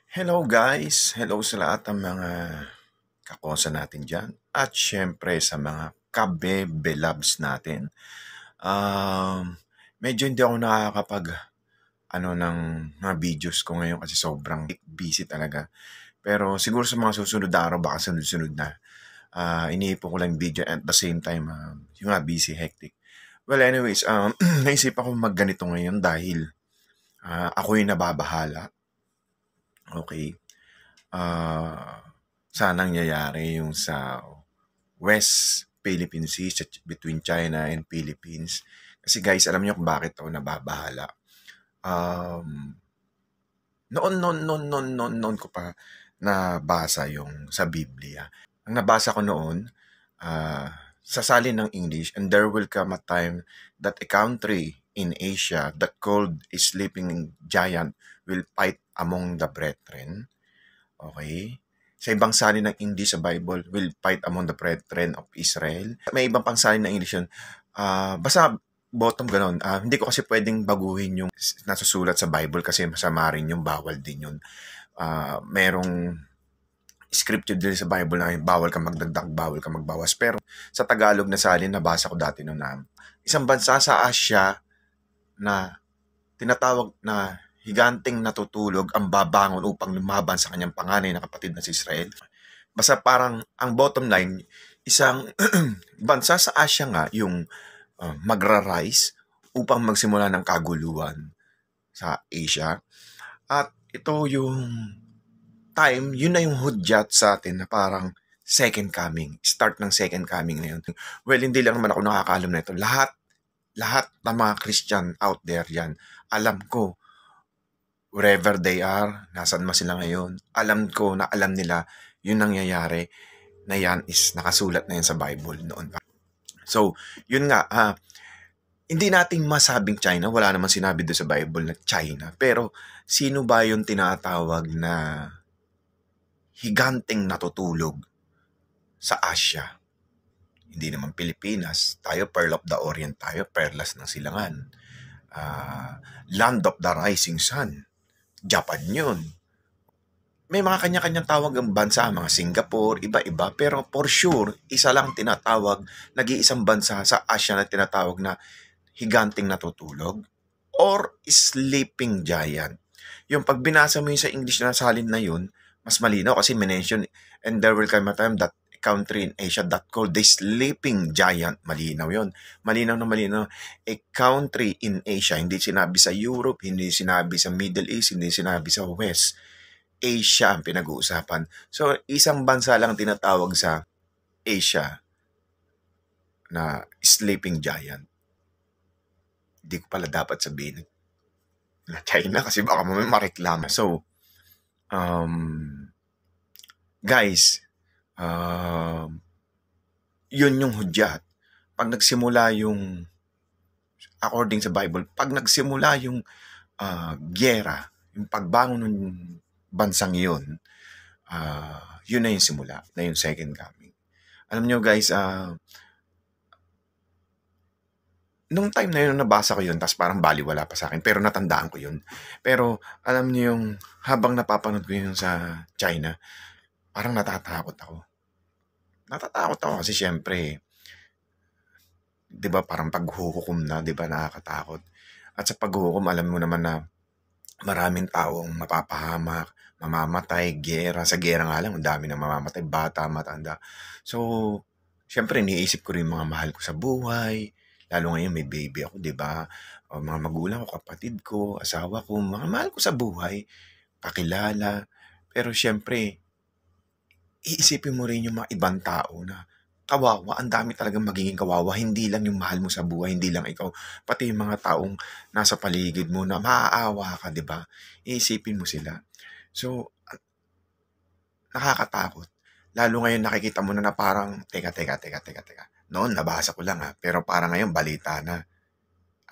Hello guys! Hello sa lahat ng mga kakosa natin dyan. At syempre sa mga kabe-belabs natin. Medyo hindi ako nakakapag ng mga videos ko ngayon kasi sobrang busy talaga. Pero siguro sa mga susunod na araw, baka sunod-sunod na. Iniipon ko lang video at the same time, yung nga busy, hectic. Well anyways, naisip ako magganito ngayon dahil ako yung nababahala. Okay. Sana nangyayari yung sa West Philippine Sea between China and Philippines. Kasi guys, alam niyo kung bakit ako nababahala. Noon ko pa nabasa yung sa Biblia. Ang nabasa ko noon, sa salin ng English, and there will come a time that a country in Asia that called a sleeping giant will fight among the brethren. Okay? Sa ibang salin ng English sa Bible, will fight among the brethren of Israel. May ibang pang salin ng English yun. Basta bottom ganon. Hindi ko kasi pwedeng baguhin yung nasusulat sa Bible kasi masama rin yung bawal din yun. Merong scripture din sa Bible na bawal ka magdagdag, bawal ka magbawas. Pero sa Tagalog na salin, nabasa ko dati noon na isang bansa sa Asia na tinatawag na higanting natutulog ang babangon upang lumaban sa kanyang panganay na kapatid na si Israel. Basta parang ang bottom line, isang bansa sa Asia nga yung magra-rise upang magsimula ng kaguluhan sa Asia. At ito yung time, yun na yung hudyat sa atin na parang second coming. Start ng second coming na yun. Well, hindi lang naman ako nakakaalam na ito. Lahat ng mga Christian out there yan, alam ko, wherever they are, nasan man sila ngayon, alam ko na alam nila yung nangyayari na yan is nakasulat na yan sa Bible noon pa. So, yun nga, hindi natin masabing China, wala naman sinabi doon sa Bible na China, pero sino ba yung tinatawag na higanting natutulog sa Asia? Hindi naman Pilipinas, tayo Pearl of the Orient tayo, perlas ng silangan. Land of the Rising Sun, Japan yun. May mga kanya-kanyang tawag ang bansa, mga Singapore, iba-iba, pero for sure, isa lang tinatawag, nag-iisang bansa sa Asia na tinatawag na higanting natutulog or sleeping giant. Yung pag binasa mo yun sa English na salin na yun, mas malinaw kasi mention, and there will come a time that country in Asia that called the sleeping giant. Malinaw yun. Malinaw na malinaw. A country in Asia, hindi sinabi sa Europe, hindi sinabi sa Middle East, hindi sinabi sa West. Asia ang pinag-uusapan. So, isang bansa lang tinatawag sa Asia na sleeping giant. Hindi ko pala dapat sabihin na China kasi baka mamaya mareklama. So, guys, yun yung hudyat. Pag nagsimula yung, according sa Bible, pag nagsimula yung gyera, yung pagbangon ng bansang yun, yun na yung simula, na yung second coming. Alam nyo guys, nung time na yun, nabasa ko yun, tapos parang baliwala pa sa akin, pero natandaan ko yun. Pero alam nyo yung, habang napapanood ko yun sa China, parang natatakot ako. Natatakot ako kasi syempre, di ba parang paghuhukom na, di ba nakakatakot. At sa paghuhukom, alam mo naman na maraming taong mapapahamak, mamamatay, gera. Sa gera nga lang, ang dami na mamamatay, bata, matanda. So, syempre, iniisip ko rin mga mahal ko sa buhay. Lalo ngayon, may baby ako, di ba? O, mga magulang ko, kapatid ko, asawa ko, mga mahal ko sa buhay, kakilala. Pero syempre, iisipin mo rin yung mga ibang tao na kawawa, ang dami talagang magiging kawawa. Hindi lang yung mahal mo sa buhay, hindi lang ikaw, pati yung mga taong nasa paligid mo na maaawa ka, di ba? Iisipin mo sila. So, nakakatakot. Lalo ngayon nakikita mo na parang, teka. Noon, nabasa ko lang pero parang ngayon, balita na.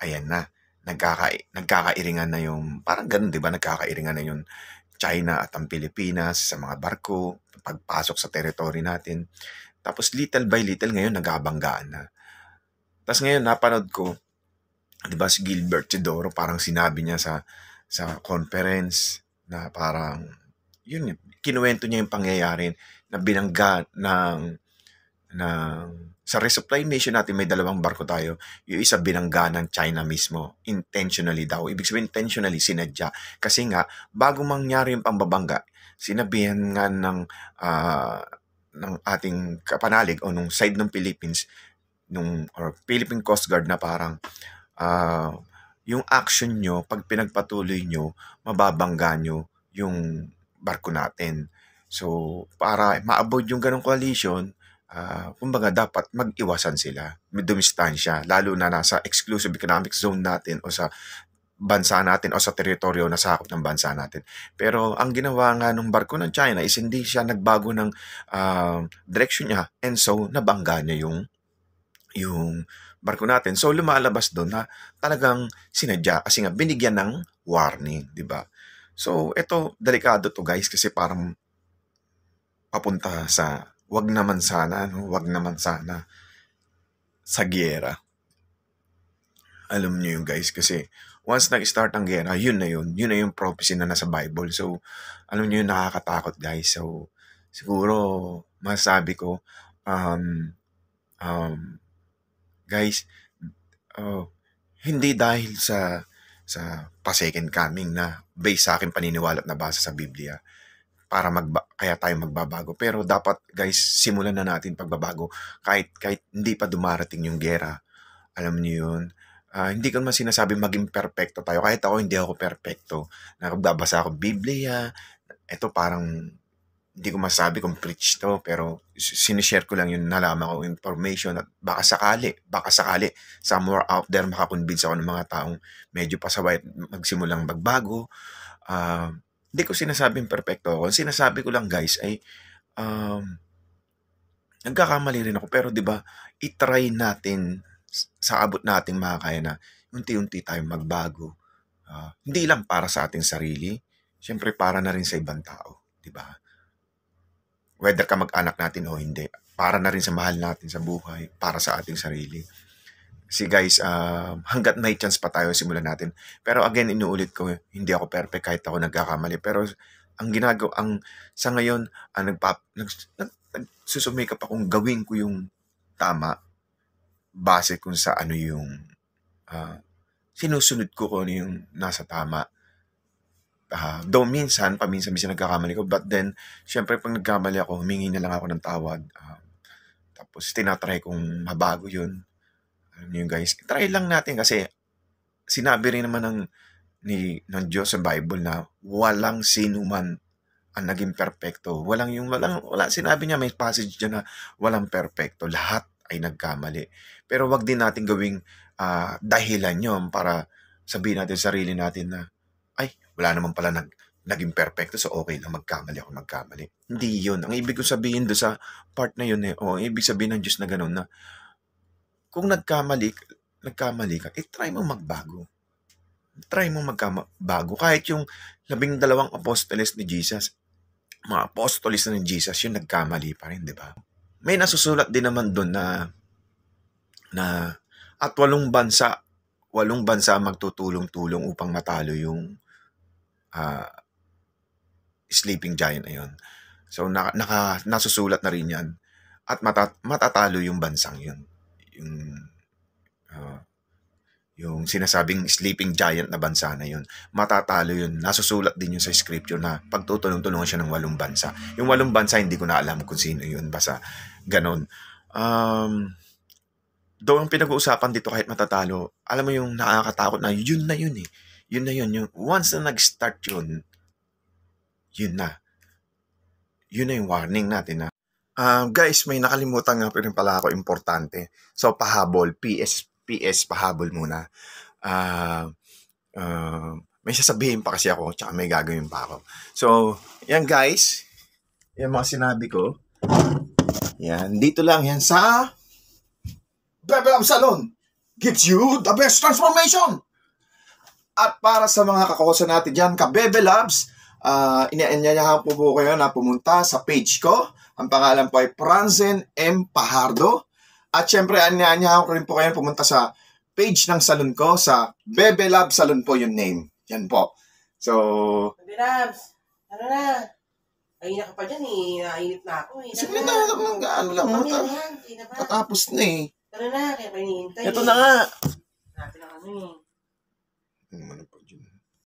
Ayan na. Nagkakairingan na yung, parang ganun, di ba? Nagkakairingan na yung China at ang Pilipinas sa mga barko, pagpasok sa territory natin. Tapos little by little ngayon nag-aabanggaan na. Tapos ngayon napanood ko, 'di ba si Gilbert Chidoro parang sinabi niya sa conference na parang yun, kinuwento niya yung pangyayari na binangga sa resupply mission natin, may 2 barko tayo. Yung isa binangga ng China mismo. Intentionally daw. Ibig sabihin, intentionally, sinadya. Kasi nga, bago mangyari yung pambabangga, sinabihan nga ng ating kapanalig o nung side ng Philippines, or Philippine Coast Guard na parang, yung action nyo, pag pinagpatuloy nyo, mababangga nyo yung barko natin. So, para ma-avoid yung ganong collision, kumbaga dapat mag-iwasan sila, dumistansya, lalo na nasa exclusive economic zone natin o sa bansa natin o sa teritoryo na sakop ng bansa natin. Pero ang ginawa nga ng barko ng China is hindi siya nagbago ng direction niya, and so nabangga niya yung barko natin. So lumalabas doon na talagang sinadya kasi nga binigyan ng warning, di ba? So ito, delikado to guys, kasi parang papunta sa wag naman sana sa giyera. Alam niyo yung guys, kasi once nag-start ang giyera, yun na yung prophecy na nasa Bible. So, alam niyo yung nakakatakot guys. So, siguro, masabi ko, guys, hindi dahil sa pa-second coming na based sa akin paniniwala at nabasa sa Biblia, kaya tayo magbabago. Pero dapat guys, simulan na natin pagbabago kahit hindi pa dumarating yung gera. Alam niyo yun. Hindi ko naman sinasabi maging perfecto tayo. Kahit ako, hindi ako perfecto. Nagbabasa ako Biblia. Ito parang hindi ko masabi kung preach to, pero sinishare ko lang yung nalaman ko information at baka sakali somewhere out there makakonvince ako ng mga taong medyo pasaway at magsimulang magbago. Hindi ko sinasabing perfecto ako. Ang sinasabi ko lang guys ay nagkakamali rin ako, pero 'di ba, i-try natin sa abot nating makakaya na unti-unti tayong magbago. Hindi lang para sa ating sarili, syempre para na rin sa ibang tao, 'di ba? Whether ka mag-anak natin o hindi, para na rin sa mahal natin sa buhay, para sa ating sarili. Kasi guys, hanggat may chance pa tayo, simulan natin. Pero again, inuulit ko, hindi ako perfect kahit ako nagkakamali. Pero ang sa ngayon, nagsusumikap akong gawin ko yung tama base kung sa ano yung sinusunod ko kung ano yung nasa tama. Though paminsan nagkakamali ko, but then, syempre pag nagkamali ako, humingi na lang ako ng tawad. Tapos tinatry kong mabago yun. Alam niyo guys, try lang natin kasi sinabi rin naman ng Diyos sa Bible na walang sino man ang naging perfecto. Wala sinabi niya, may passage diyan na walang perfecto. Lahat ay nagkamali. Pero wag din natin gawing dahilan yun para sabihin natin sa sarili natin na ay, wala naman pala naging perfecto, so okay lang magkamali. Hindi yun. Ang ibig ko sabihin do sa part na yun ang ibig sabihin ng Diyos na gano'n na kung nagkamali ka, try mo magbago. Try mo magbago. Kahit yung 12 apostoles ni Jesus, mga apostoles na ni Jesus, yung nagkamali pa rin, di ba? May nasusulat din naman doon na at 8 bansa magtutulong-tulong upang matalo yung sleeping giant na yun. So, nasusulat na rin yan. At matatalo yung bansang yun. Yung sinasabing sleeping giant na bansa na yun, matatalo yun. Nasusulat din yun sa scripture na pagtutulong-tulungan siya ng 8 bansa. Yung 8 bansa, hindi ko na alam kung sino yun. Basta ganon. Doon ang pinag-uusapan dito kahit matatalo, alam mo yung nakakatakot na yun na yun eh. Yun na yun. Once na nag-start yun na. Yun na yung warning natin na guys, may nakalimutan nga rin pala ako importante. So, pahabol. PS, pahabol muna. May sasabihin pa kasi ako, tsaka may gagawin pa ako. So, yan guys. Yan mga sinabi ko. Yan. Dito lang yan sa Bebe Lab Salon. Gives you the best transformation. At para sa mga kakosa natin dyan, ka-Bebe Labs, inaanyayahan po kayo na pumunta sa page ko. Ang pangalan po ay Franzen M. Pajardo. At syempre, anyayahan ko rin po kayo pumunta sa page ng salon ko sa Bebe Lab Salon po yung name. Yan po. So, Bebe Labs, ano na? Ay, ka pa dyan eh. Nainit na ako eh. Sige na, ano lang. Mamaya na yan. Sige na ba? Tatapos na eh. Tara na, kaya kayo nihintay Ito na nga. Natin ang ano eh.